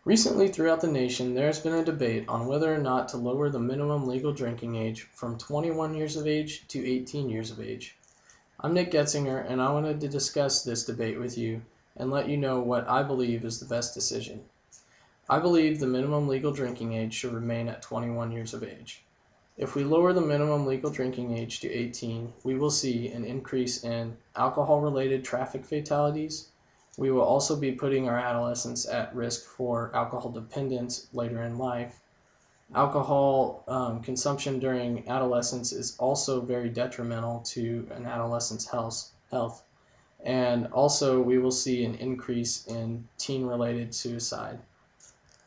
Recently, throughout the nation, there has been a debate on whether or not to lower the minimum legal drinking age from 21 years of age to 18 years of age. I'm Nick Getzinger, and I wanted to discuss this debate with you and let you know what I believe is the best decision. I believe the minimum legal drinking age should remain at 21 years of age. If we lower the minimum legal drinking age to 18, we will see an increase in alcohol-related traffic fatalities. We will also be putting our adolescents at risk for alcohol dependence later in life. Alcohol consumption during adolescence is also very detrimental to an adolescent's health. And also we will see an increase in teen-related suicide.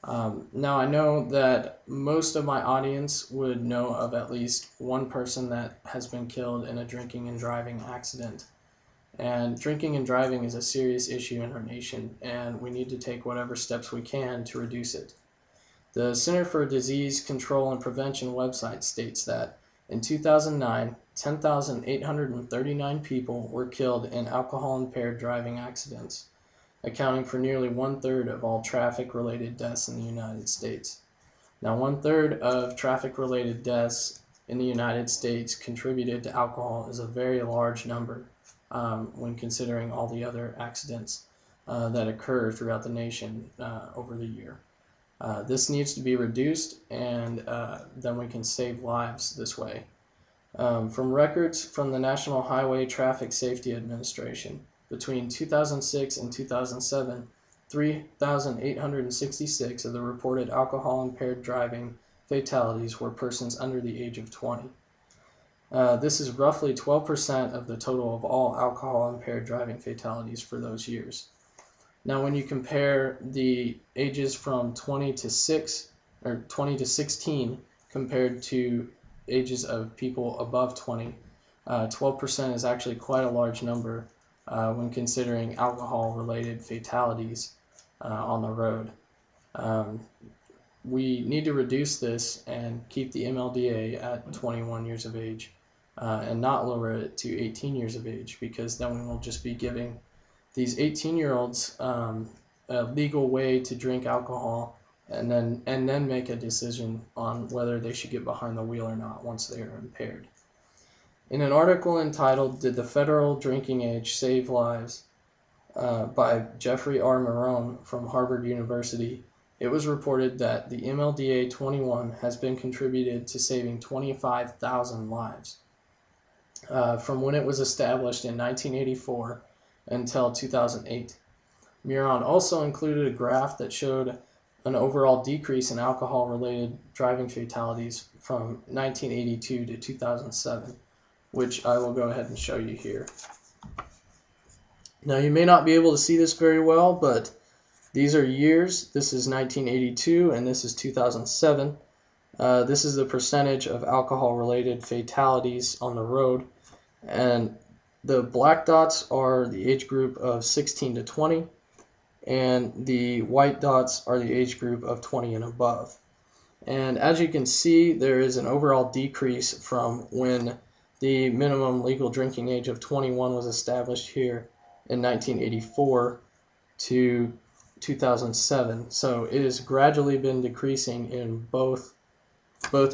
Now I know that most of my audience would know of at least one person that has been killed in a drinking and driving accident. And drinking and driving is a serious issue in our nation, and we need to take whatever steps we can to reduce it. The Center for Disease Control and Prevention website states that in 2009, 10,839 people were killed in alcohol-impaired driving accidents, accounting for nearly 1/3 of all traffic-related deaths in the United States. Now, 1/3 of traffic-related deaths in the United States contributed to alcohol is a very large number when considering all the other accidents that occur throughout the nation over the year. This needs to be reduced, and then we can save lives this way. From records from the National Highway Traffic Safety Administration, between 2006 and 2007, 3,866 of the reported alcohol-impaired driving fatalities were persons under the age of 20. This is roughly 12% of the total of all alcohol-impaired driving fatalities for those years. Now, when you compare the ages from 20 to 16 compared to ages of people above 20, 12% is actually quite a large number when considering alcohol-related fatalities on the road. We need to reduce this and keep the MLDA at 21 years of age and not lower it to 18 years of age, because then we will just be giving these 18-year-olds a legal way to drink alcohol and then make a decision on whether they should get behind the wheel or not once they are impaired. In an article entitled "Did the Federal Drinking Age Save Lives?" by Jeffrey R. Marone from Harvard University, it was reported that the MLDA 21 has been contributed to saving 25,000 lives from when it was established in 1984 until 2008. Marone also included a graph that showed an overall decrease in alcohol-related driving fatalities from 1982 to 2007, which I will go ahead and show you here. Now, you may not be able to see this very well, but these are years. This is 1982 and this is 2007. This is the percentage of alcohol-related fatalities on the road, and the black dots are the age group of 16 to 20, and the white dots are the age group of 20 and above. And as you can see, there is an overall decrease from when the minimum legal drinking age of 21 was established here in 1984 to 2007. So it has gradually been decreasing in both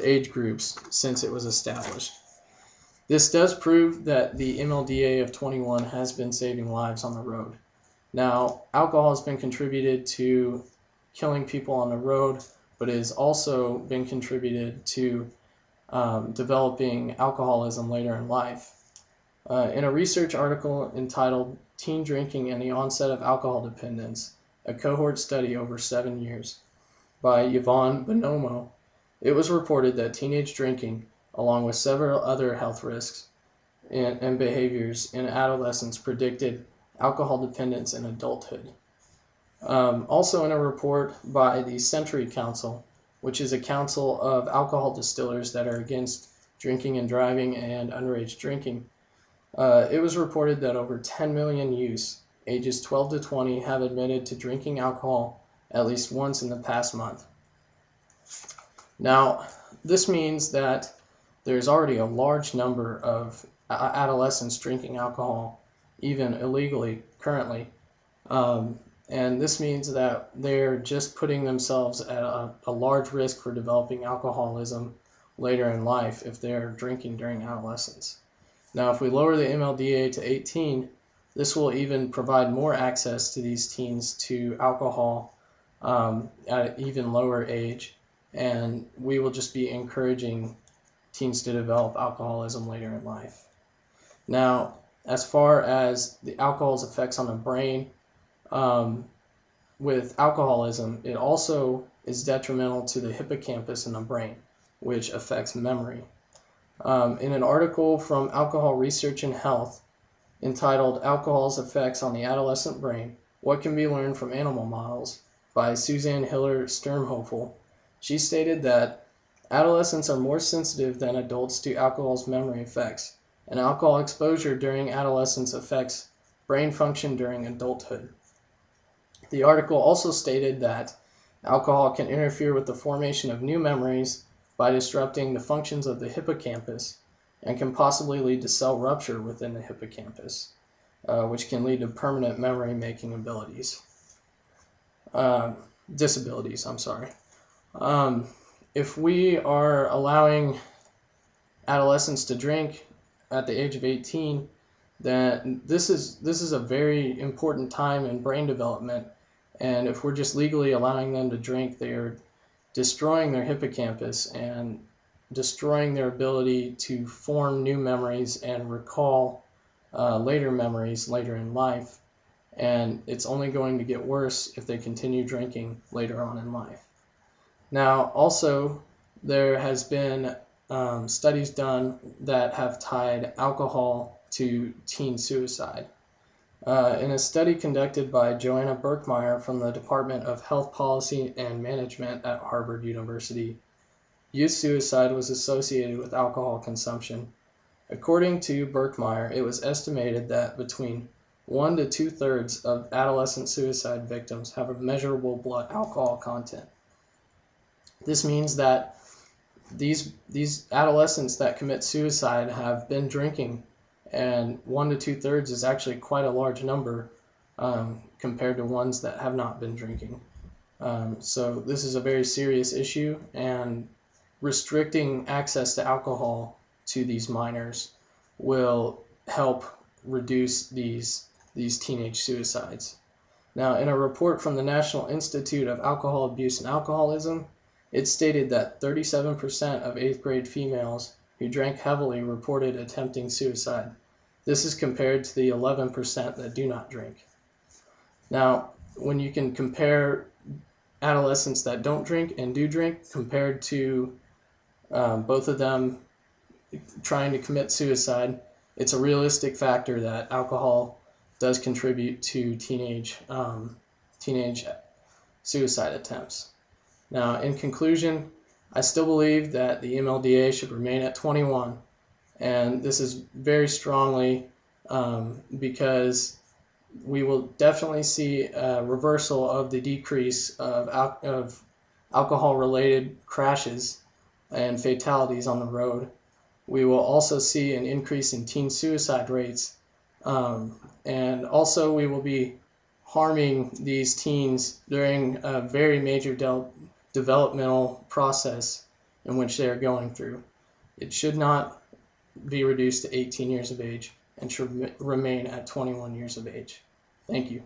age groups since it was established. This does prove that the MLDA of 21 has been saving lives on the road. Now, alcohol has been contributed to killing people on the road, but it has also been contributed to developing alcoholism later in life. In a research article entitled "Teen Drinking and the Onset of Alcohol Dependence, a Cohort Study Over 7 Years" by Yvonne Bonomo, it was reported that teenage drinking, along with several other health risks and behaviors in adolescence, predicted alcohol dependence in adulthood. Also in a report by the Century Council, which is a council of alcohol distillers that are against drinking and driving and underage drinking, it was reported that over 10 million youths ages 12 to 20 have admitted to drinking alcohol at least once in the past month. Now, this means that there's already a large number of adolescents drinking alcohol, even illegally, currently. And this means that they're just putting themselves at a large risk for developing alcoholism later in life if they're drinking during adolescence. Now, if we lower the MLDA to 18, this will even provide more access to these teens to alcohol at an even lower age, and we will just be encouraging teens to develop alcoholism later in life. Now, as far as the alcohol's effects on the brain, with alcoholism, it also is detrimental to the hippocampus in the brain, which affects memory. In an article from Alcohol Research and Health entitled Alcohol's Effects on the Adolescent Brain, What Can Be Learned from Animal Models by Suzanne Hiller Sturmhofel, she stated that adolescents are more sensitive than adults to alcohol's memory effects, and alcohol exposure during adolescence affects brain function during adulthood. The article also stated that alcohol can interfere with the formation of new memories by disrupting the functions of the hippocampus and can possibly lead to cell rupture within the hippocampus, which can lead to permanent memory-making disabilities. If we are allowing adolescents to drink at the age of 18, then this is a very important time in brain development, and if we're just legally allowing them to drink, they are destroying their hippocampus and destroying their ability to form new memories and recall later memories later in life, and it's only going to get worse if they continue drinking later on in life. Now, also, there has been studies done that have tied alcohol to teen suicide. In a study conducted by Joanna Berkmeyer from the Department of Health Policy and Management at Harvard University, youth suicide was associated with alcohol consumption. According to Berkmeyer, it was estimated that between 1 to 2/3 of adolescent suicide victims have a measurable blood alcohol content. This means that these adolescents that commit suicide have been drinking, and 1 to 2/3 is actually quite a large number compared to ones that have not been drinking. So this is a very serious issue, and restricting access to alcohol to these minors will help reduce these teenage suicides. Now, in a report from the National Institute of Alcohol Abuse and Alcoholism, it stated that 37% of 8th grade females who drank heavily reported attempting suicide. This is compared to the 11% that do not drink. Now, when you can compare adolescents that don't drink and do drink compared to both of them trying to commit suicide, it's a realistic factor that alcohol does contribute to teenage suicide attempts. Now, in conclusion, I still believe that the MLDA should remain at 21, and this is very strongly because we will definitely see a reversal of the decrease of alcohol-related crashes and fatalities on the road. We will also see an increase in teen suicide rates, and also we will be harming these teens during a very major developmental process in which they are going through. It should not be reduced to 18 years of age and should remain at 21 years of age. Thank you.